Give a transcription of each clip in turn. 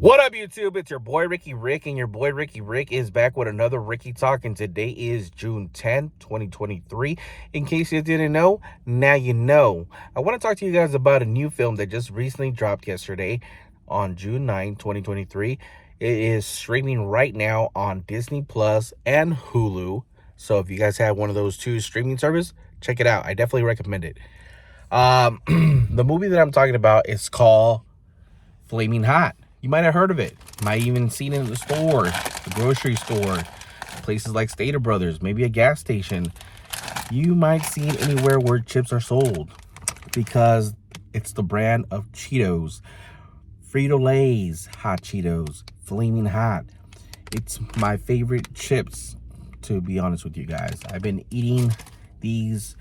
What up, YouTube? It's your boy Ricky Rick, and your boy Ricky Rick is back with another Ricky Talk, and today is June 10th, 2023. In case you didn't know, now you know. I want to talk to you guys about a new film that just recently dropped yesterday on June 9th, 2023. It is streaming right now on Disney Plus and Hulu. So if you guys have one of those two streaming services, check it out. I definitely recommend it. The movie that I'm talking about is called Flamin Hot. You might have heard of it. Might even seen it in the store, the grocery store, places like Stater Brothers, maybe a gas station. You might see it anywhere where chips are sold because it's the brand of Cheetos. Frito-Lay's Hot Cheetos, Flaming Hot. It's my favorite chips, to be honest with you guys. I've been eating these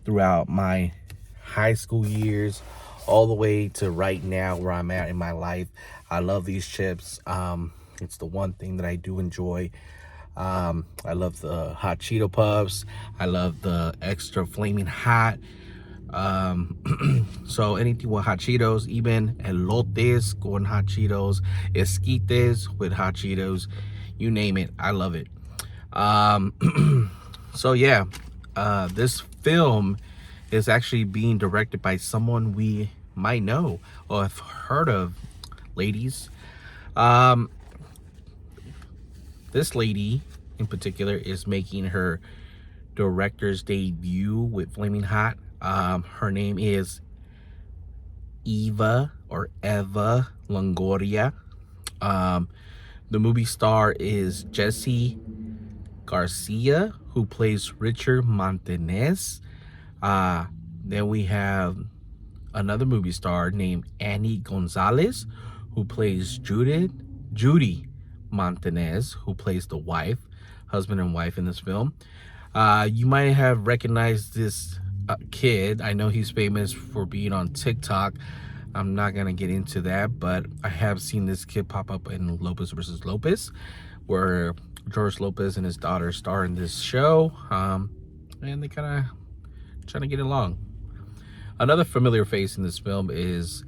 throughout my high school years, all the way to right now where I'm at in my life. I love these chips. It's the one thing that I do enjoy. I love the hot Cheeto Puffs. I love the extra flaming hot. So anything with hot Cheetos, even elotes con hot Cheetos, esquites with hot Cheetos, you name it, I love it. So yeah, this film is actually being directed by someone we might know or have heard of, ladies. This lady in particular is making her director's debut with Flaming Hot. Her name is Eva Longoria. The movie star is Jesse Garcia, who plays Richard Montañez. Then we have another movie star named Annie Gonzalez, who plays Judy Montañez, who plays the wife, husband and wife in this film. You might have recognized this kid. I know he's famous for being on TikTok. I'm not gonna get into that, but I have seen this kid pop up in Lopez versus Lopez, where George Lopez and his daughter star in this show, and they kind of trying to get along. Another familiar face in this film is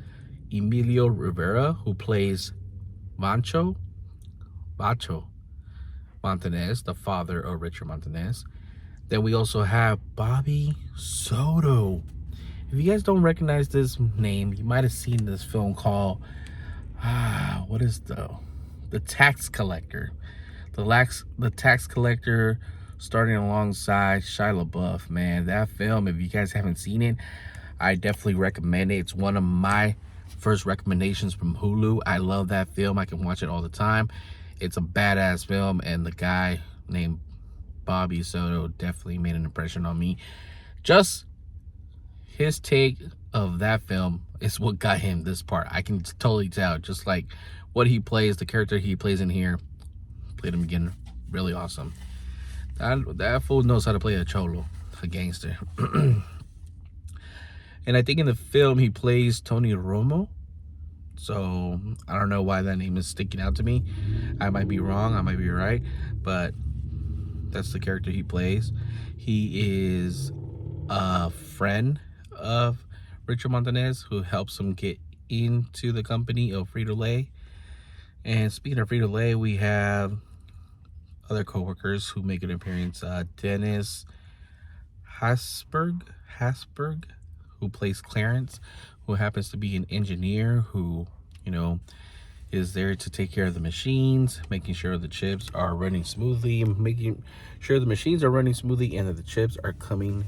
Emilio Rivera, who plays Bacho Montañez, the father of Richard Montañez. Then we also have Bobby Soto. If you guys don't recognize this name, you might have seen this film called what is the Tax Collector. The Tax Collector, starting alongside Shia LaBeouf. Man, that film, if you guys haven't seen it, I definitely recommend it. It's one of my first recommendations from Hulu. I love that film. I can watch it all the time. It's a badass film, and the guy named Bobby Soto definitely made an impression on me. Just his take of that film is what got him this part. I can totally tell, just like what he plays, the character he plays in here, played him again really awesome. That fool knows how to play a cholo, a gangster. And I think in the film he plays Tony Romo. So I don't know why that name is sticking out to me. I might be wrong, I might be right, but that's the character he plays. He is a friend of Richard Montañez, who helps him get into the company of Frito-Lay. And speaking of Frito-Lay, we have other co-workers who make an appearance. Dennis Hasberg, who plays Clarence, who happens to be an engineer who, is there to take care of the machines, making sure the chips are running smoothly, making sure the machines are running smoothly, and that the chips are coming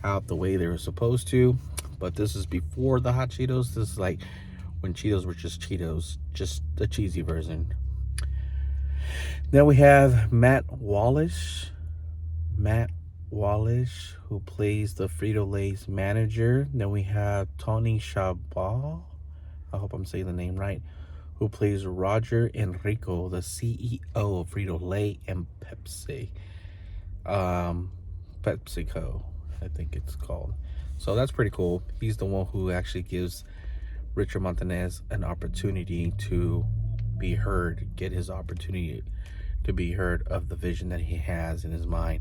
out the way they were supposed to. But this is before the hot Cheetos. This is like when Cheetos were just Cheetos, just the cheesy version. Then we have Matt Wallish, who plays the Frito-Lay's manager. Then we have Tony Chabal, I hope I'm saying the name right, who plays Roger Enrico, the CEO of Frito-Lay and PepsiCo, I think it's called. So that's pretty cool. He's the one who actually gives Richard Montañez an opportunity to be heard, get his opportunity to be heard of the vision that he has in his mind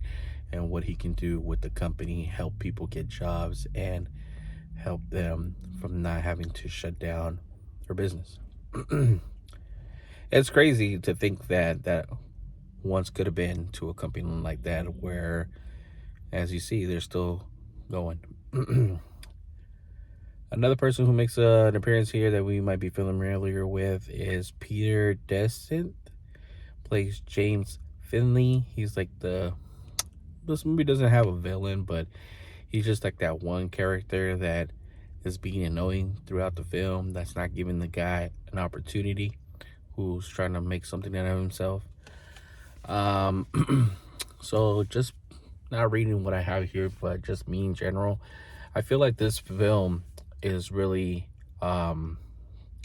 and what he can do with the company, help people get jobs, and help them from not having to shut down their business. It's crazy to think that once could have been to a company like that, where, as you see, they're still going. Another person who makes an appearance here that we might be familiar with is Peter Descent, plays James Finley. He's like this movie doesn't have a villain, but he's just like that one character that is being annoying throughout the film, that's not giving the guy an opportunity, who's trying to make something out of himself. Um, so just not reading what I have here, but just me in general, I feel like this film is really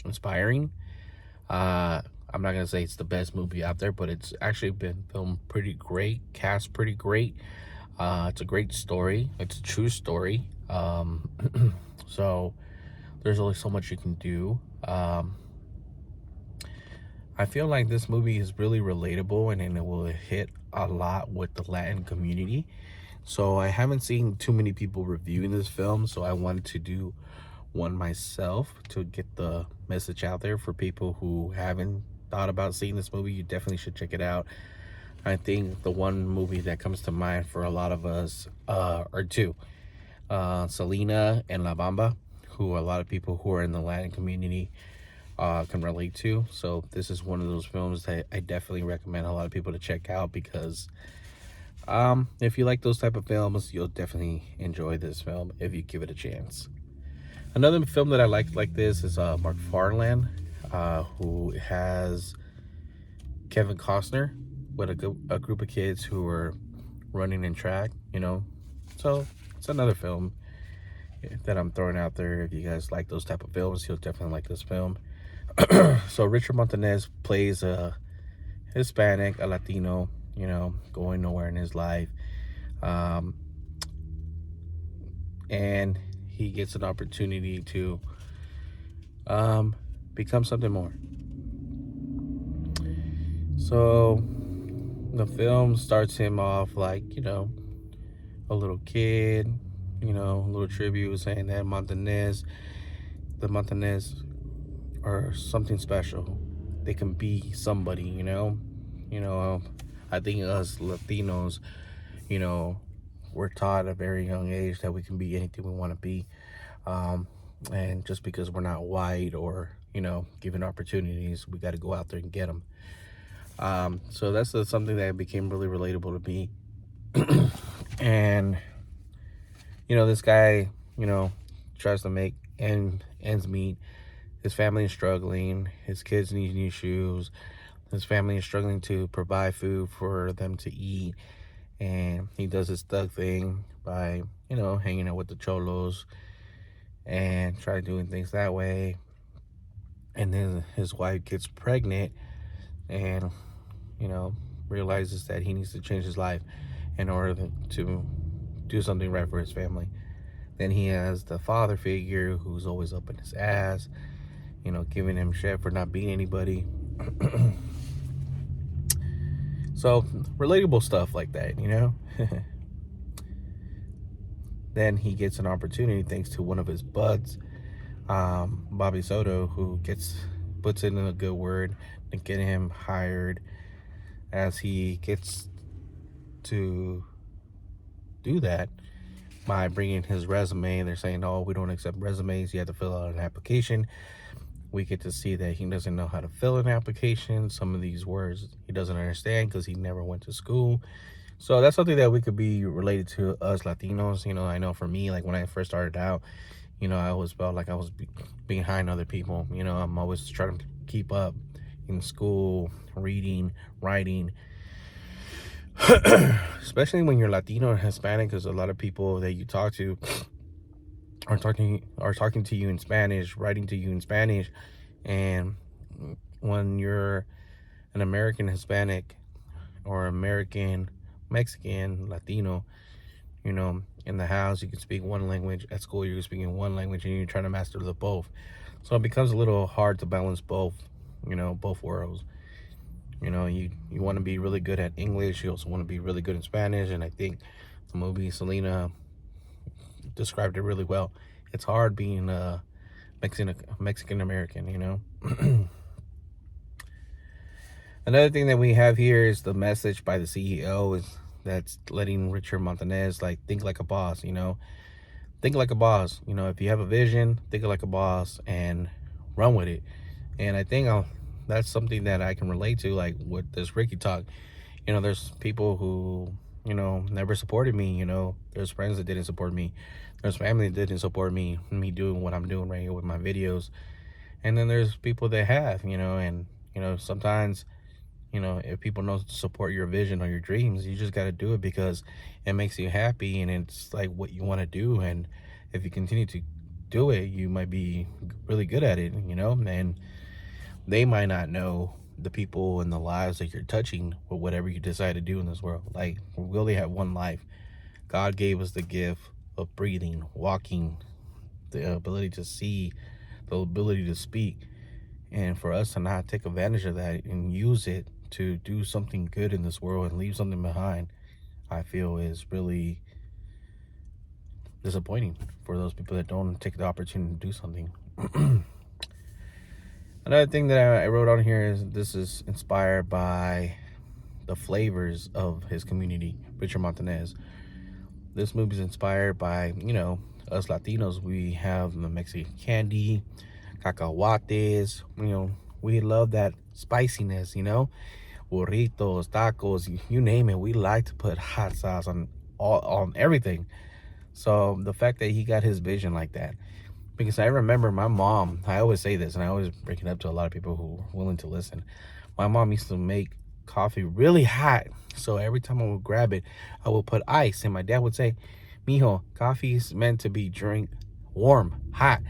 inspiring. Uh, I'm not gonna say it's the best movie out there, but it's actually been filmed pretty great, cast pretty great. It's a great story. It's a true story. So there's only so much you can do. I feel like this movie is really relatable, and it will hit a lot with the Latin community. So I haven't seen too many people reviewing this film, so I wanted to do one myself to get the message out there for people who haven't thought about seeing this movie. You definitely should check it out. I think the one movie that comes to mind for a lot of us are two, Selena and La Bamba, who a lot of people who are in the Latin community can relate to. So this is one of those films that I definitely recommend a lot of people to check out, because if you like those type of films, you'll definitely enjoy this film if you give it a chance. Another film that I like this is Mark Farland, who has Kevin Costner with a group of kids who are running in track, So it's another film that I'm throwing out there. If you guys like those type of films, you'll definitely like this film. So Richard Montañez plays a Hispanic, a Latino, going nowhere in his life. And he gets an opportunity to become something more. So the film starts him off like, a little kid, a little tribute saying that the Montañez are something special. They can be somebody, I think us Latinos, we're taught at a very young age that we can be anything we want to be. And just because we're not white or, given opportunities, we got to go out there and get them. So that's something that became really relatable to me. And, this guy, tries to make ends meet. His family is struggling. His kids need new shoes. His family is struggling to provide food for them to eat. And he does his thug thing by, hanging out with the cholos and try doing things that way. And then his wife gets pregnant and, realizes that he needs to change his life in order to do something right for his family. Then he has the father figure who's always up in his ass, giving him shit for not being anybody. So, relatable stuff like that, Then he gets an opportunity thanks to one of his buds, Bobby Soto, who puts in a good word to get him hired. As he gets to do that by bringing his resume, they're saying, "Oh, we don't accept resumes. You have to fill out an application." We get to see that he doesn't know how to fill an application. Some of these words he doesn't understand because he never went to school. So that's something that we could be related to us Latinos. I know for me, like when I first started out, I always felt like I was behind other people. I'm always trying to keep up in school, reading, writing. Especially when you're Latino or Hispanic, because a lot of people that you talk to are talking to you in Spanish, writing to you in Spanish. And when you're an American Hispanic or American Mexican Latino, in the house you can speak one language, at school you're speaking one language, and you're trying to master the both. So it becomes a little hard to balance both worlds. You want to be really good at English, you also want to be really good in Spanish. And I think the movie Selena described it really well. It's hard being a Mexican American, Another thing that we have here is the message by the CEO is that's letting Richard Montañez like think like a boss, think like a boss. If you have a vision, think like a boss and run with it. And I think that's something that I can relate to, like with this Ricky talk. There's people who, never supported me. There's friends that didn't support me. There's family that didn't support me doing what I'm doing right here with my videos. And then there's people that have, and, sometimes, if people don't support your vision or your dreams, you just got to do it because it makes you happy and it's like what you want to do. And if you continue to do it, you might be really good at it, and they might not know the people and the lives that you're touching with whatever you decide to do in this world. Like, we only have one life. God gave us the gift of breathing, walking, the ability to see, the ability to speak. And for us to not take advantage of that and use it to do something good in this world and leave something behind, I feel is really disappointing for those people that don't take the opportunity to do something. Another thing that I wrote on here is this is inspired by the flavors of his community, Richard Montañez. This movie is inspired by, us Latinos. We have the Mexican candy, cacahuates, we love that spiciness, burritos, tacos, you name it. We like to put hot sauce on everything. So the fact that he got his vision like that, because I remember my mom, I always say this and I always bring it up to a lot of people who are willing to listen. My mom used to make coffee really hot. So every time I would grab it, I would put ice. And my dad would say, mijo, coffee is meant to be drink warm, hot.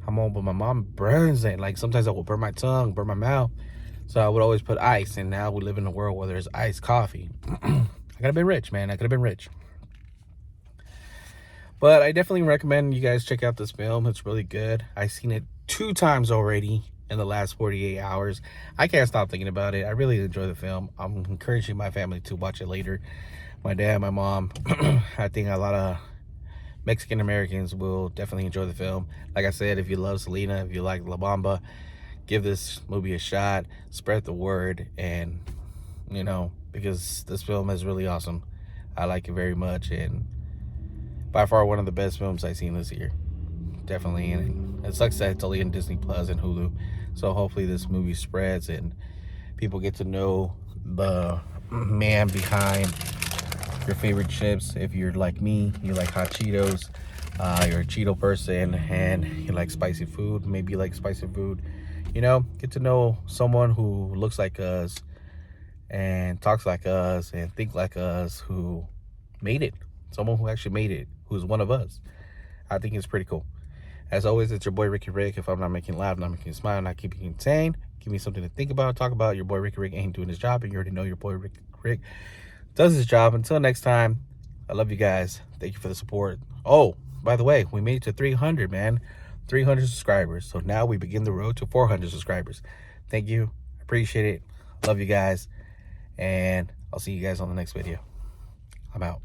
But my mom burns it. Like sometimes I will burn my tongue, burn my mouth. So I would always put ice. And now we live in a world where there's iced coffee. I could have been rich, man. I could have been rich. But I definitely recommend you guys check out this film. It's really good. I've seen it 2 times already in the last 48 hours. I can't stop thinking about it. I really enjoy the film. I'm encouraging my family to watch it later. My dad, my mom. I think a lot of Mexican Americans will definitely enjoy the film. Like I said, if you love Selena, if you like La Bamba, give this movie a shot. Spread the word. And, because this film is really awesome. I like it very much. And by far one of the best films I've seen this year. Definitely. And it sucks that it's only in Disney Plus and Hulu. So hopefully this movie spreads and people get to know the man behind your favorite chips. If you're like me, you like hot Cheetos, you're a Cheeto person and you like spicy food, maybe you like spicy food, get to know someone who looks like us and talks like us and think like us, who made it. Someone who actually made it, who's one of us. I think it's pretty cool. As always, it's your boy Ricky Rick. If I'm not making you laugh, not making you smile, not keeping you insane, give me something to think about, talk about. Your boy Ricky Rick ain't doing his job, and you already know your boy Ricky Rick does his job. Until next time, I love you guys. Thank you for the support. Oh, by the way, we made it to 300, man. 300 subscribers. So now we begin the road to 400 subscribers. Thank you. Appreciate it. Love you guys. And I'll see you guys on the next video. I'm out.